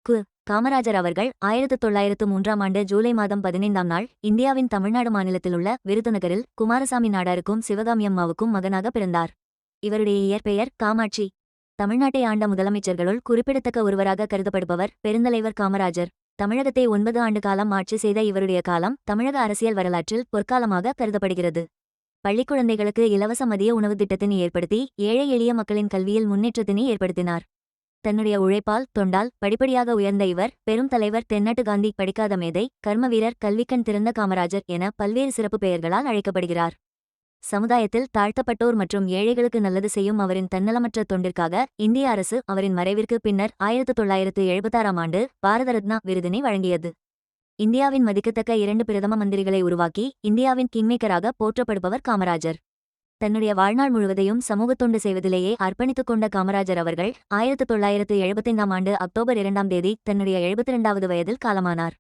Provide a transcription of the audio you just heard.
கு. காமராஜர் அவர்கள் 1903ஆம் ஆண்டு ஜூலை மாதம் 15ஆம் நாள் இந்தியாவின் தமிழ்நாடு மாநிலத்திலுள்ள விருதுநகரில் குமாரசாமி நாடாருக்கும் சிவகாமி அம்மாவுக்கும் மகனாக பிறந்தார். இவருடைய இயற்பெயர் காமாட்சி. தமிழ்நாட்டை ஆண்ட முதலமைச்சர்களுள் குறிப்பிடத்தக்க ஒருவராக கருதப்படுபவர் பெருந்தலைவர் காமராஜர். தமிழகத்தை 9 ஆண்டு காலம் ஆட்சி செய்த இவருடைய காலம் தமிழக அரசியல் வரலாற்றில் பொற்காலமாக கருதப்படுகிறது. பள்ளிக்குழந்தைகளுக்கு இலவச மதிய உணவு திட்டத்தினை ஏற்படுத்தி ஏழை எளிய மக்களின் கல்வியில் முன்னேற்றத்தினை ஏற்படுத்தினார். தன்னுடைய உழைப்பால் தொண்டால் படிப்படியாக உயர்ந்த இவர் பெரும் தலைவர், தென்னாட்டு காந்தி, படிக்காத மேதை, கர்ம வீரர், கல்விக்கண் திறந்த காமராஜர் என பல்வேறு சிறப்பு பெயர்களால் அழைக்கப்படுகிறார். சமுதாயத்தில் தாழ்த்தப்பட்டோர் மற்றும் ஏழைகளுக்கு நல்லது செய்யும் அவரின் தன்னலமற்ற தொண்டிற்காக இந்திய அரசு அவரின் மறைவிற்கு பின்னர் 1976ஆம் ஆண்டு பாரத ரத்னா விருதினை வழங்கியது. இந்தியாவின் மதிக்கத்தக்க 2 பிரதம மந்திரிகளை உருவாக்கி இந்தியாவின் கிங்மேக்கராக போற்றப்படுபவர் காமராஜர். தன்னுடைய வாழ்நாள் முழுவதையும் சமூகத் தொண்டு செய்வதிலேயே அர்ப்பணித்துக் கொண்ட காமராஜர் அவர்கள் 1975ஆம் ஆண்டு அக்டோபர் 2ஆம் தேதி தன்னுடைய 72வது வயதில் காலமானார்.